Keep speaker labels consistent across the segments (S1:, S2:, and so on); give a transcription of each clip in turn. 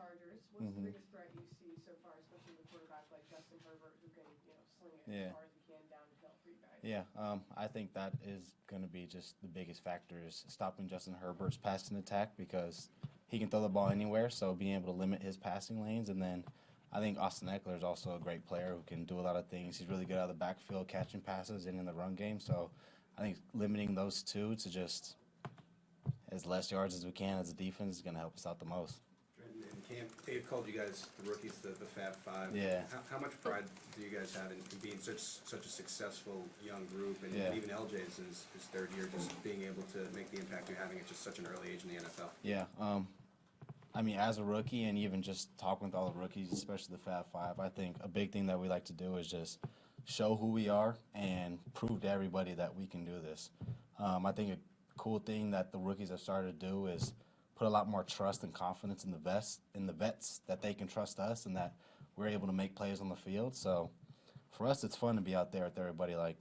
S1: Chargers. What's the biggest threat you see so far, especially with a quarterback like Justin Herbert, who can sling it as far as he can downhill for you guys?
S2: Yeah, I think that is going to be just the biggest factor is stopping Justin Herbert's passing attack because he can throw the ball anywhere, so being able to limit his passing lanes. And then I think Austin Eckler is also a great player who can do a lot of things. He's really good out of the backfield, catching passes and in the run game. So I think limiting those two to just as less yards as we can as a defense is going to help us out the most.
S3: In camp, Dave called you guys the rookies, the Fab Five.
S2: Yeah.
S3: How much pride do you guys have in being such a successful young group, and
S2: Yeah.
S3: even LJ's his third year, just being able to make the impact you're having at just such an early age in the NFL?
S2: Yeah, I mean, as a rookie and even just talking with all the rookies, especially the Fab Five, I think a big thing that we like to do is just show who we are and prove to everybody that we can do this. I think a cool thing that the rookies have started to do is put a lot more trust and confidence in the vets that they can trust us and that we're able to make plays on the field. So for us, it's fun to be out there with everybody. Like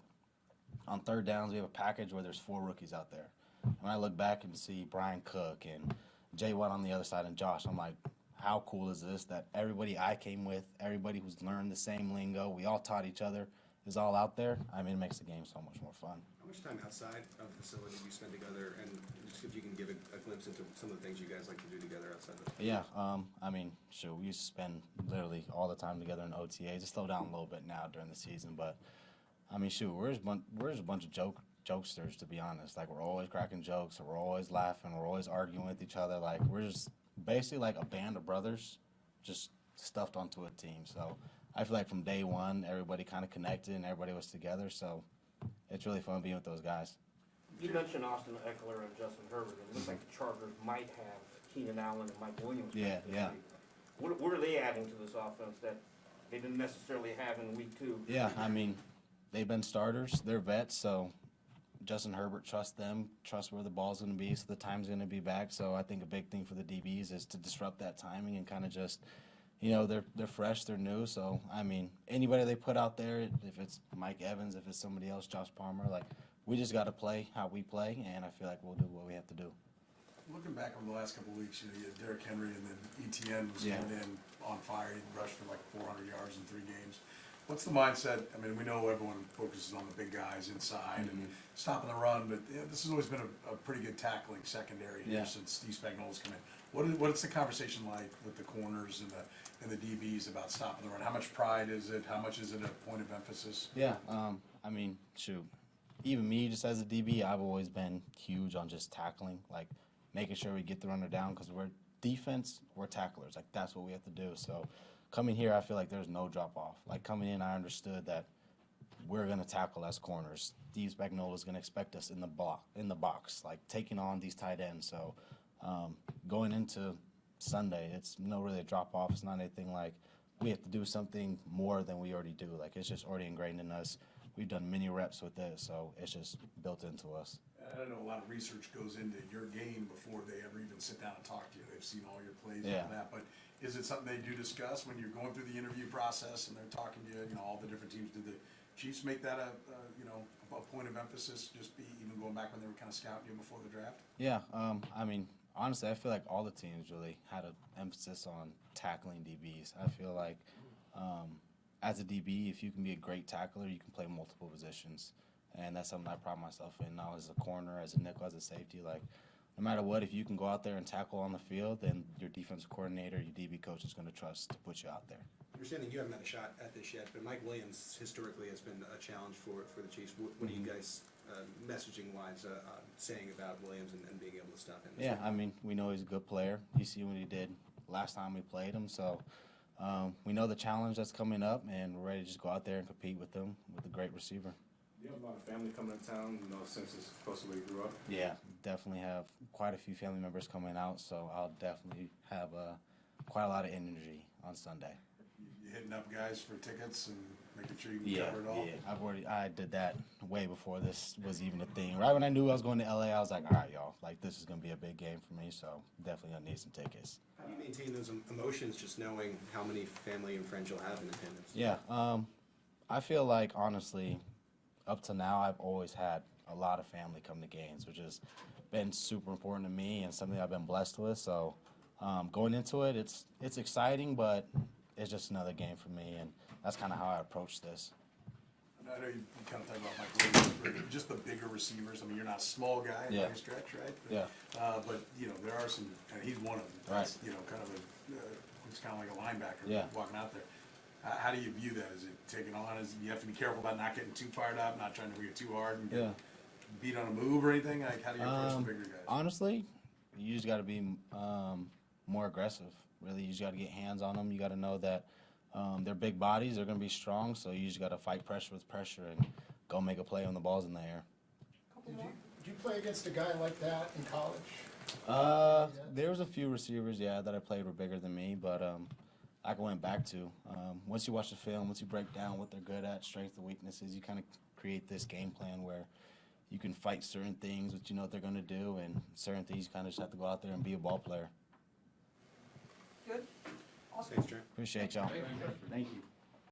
S2: on third downs, we have a package where there's 4 rookies out there. And when I look back and see Brian Cook and Jay Watt on the other side and Josh, I'm like, how cool is this that everybody I came with, everybody who's learned the same lingo, we all taught each other, is all out there. I mean, it makes the game so much more fun.
S3: How much time outside of the facility do you spend together, and just if you can give a glimpse into some of the things you guys like to do together outside of the
S2: Yeah, I mean, sure, we used to spend literally all the time together in OTA. Just slow down a little bit now during the season, but I mean, shoot, we're just a bunch of jokesters, to be honest. Like, we're always cracking jokes, we're always laughing, we're always arguing with each other. Like, we're just basically like a band of brothers just stuffed onto a team. So I feel like from day one, everybody kind of connected and everybody was together. So it's really fun being with those guys.
S4: You mentioned Austin Eckler and Justin Herbert. It looks like the Chargers might have Keenan Allen and Mike Williams.
S2: Yeah, yeah.
S4: What are they adding to this offense that they didn't necessarily have in week 2?
S2: Yeah, I mean, they've been starters. They're vets, so Justin Herbert trusts them, trusts where the ball's going to be, so the time's going to be back. So I think a big thing for the DBs is to disrupt that timing and kind of just, they're fresh, they're new. So, I mean, anybody they put out there, if it's Mike Evans, if it's somebody else, Josh Palmer, like, we just got to play how we play, and I feel like we'll do what we have to do.
S5: Looking back over the last couple of weeks, you had Derrick Henry and then ETN was coming in on fire. He rushed for like 400 yards in 3 games. What's the mindset? I mean, we know everyone focuses on the big guys inside and stopping the run, but this has always been a pretty good tackling secondary here since Steve Spagnuolo's come in. What's the conversation like with the corners and the DBs about stopping the run? How much pride is it? How much is it a point of emphasis?
S2: Yeah, I mean, shoot. Even me, just as a DB, I've always been huge on just tackling, like making sure we get the runner down because we're defense, we're tacklers. Like, that's what we have to do. So coming here, I feel like there's no drop-off. Like, coming in, I understood that we're going to tackle as corners. Steve Spagnuolo is going to expect us in the box, like taking on these tight ends. So going into Sunday, it's no really a drop-off. It's not anything like we have to do something more than we already do. Like, it's just already ingrained in us. We've done many reps with it, so it's just built into us.
S5: I don't know, a lot of research goes into your game before they ever even sit down and talk to you. They've seen all your plays and all that, but is it something they do discuss when you're going through the interview process and they're talking to you, all the different teams? Did the Chiefs make that a point of emphasis, just be even going back when they were kind of scouting you before the draft?
S2: Yeah, I mean, honestly, I feel like all the teams really had an emphasis on tackling DBs. I feel like as a DB, if you can be a great tackler, you can play multiple positions. And that's something I pride myself in now as a corner, as a nickel, as a safety. Like, no matter what, if you can go out there and tackle on the field, then your defensive coordinator, your DB coach is going to trust to put you out there.
S3: Understanding you haven't had a shot at this yet, but Mike Williams historically has been a challenge for the Chiefs. What are you guys, messaging-wise, saying about Williams and being able to stop him?
S2: Yeah, I mean, we know he's a good player. You see what he did last time we played him, so we know the challenge that's coming up, and we're ready to just go out there and compete with them with a great receiver.
S6: Do you have a lot of family coming to town, since it's close to where you grew up?
S2: Yeah, definitely have quite a few family members coming out, so I'll definitely have quite a lot of energy on Sunday.
S5: You hitting up guys for tickets and making sure you can cover it all?
S2: Yeah, I did that way before this was even a thing. Right when I knew I was going to LA, I was like, all right, y'all, like, this is going to be a big game for me, so definitely going to need some tickets.
S3: How do you maintain those emotions just knowing how many family and friends you'll have in attendance?
S2: Yeah, I feel like, honestly, up to now, I've always had a lot of family come to games, which has been super important to me and something I've been blessed with. So going into it, it's exciting, but it's just another game for me, and that's kind of how I approach this.
S5: I know you kind of talk about Mike Williams, but just the bigger receivers. I mean, you're not a small guy by any stretch, right?
S2: Yeah.
S5: But you know, there are some, and he's one of them. That's, you know, kind of he's kind of like a linebacker walking out there. How do you view that? Is it taking on? Is you have to be careful about not getting too fired up, not trying to get too hard and get beat on a move or anything? Like, how do you approach the bigger guys?
S2: Honestly, you just got to be more aggressive. Really, you just got to get hands on them. You got to know that they're big bodies. They're going to be strong, so you just got to fight pressure with pressure and go make a play when the ball's in the air.
S7: Did you play against a guy like that in college?
S2: There was a few receivers, that I played were bigger than me, but I went back to. Once you watch the film, once you break down what they're good at, strengths and weaknesses, you kind of create this game plan where you can fight certain things, which you know what they're going to do, and certain things you kind of just have to go out there and be a ball player.
S1: Good. Awesome.
S3: Thanks, Trent.
S2: Appreciate y'all. Thank you.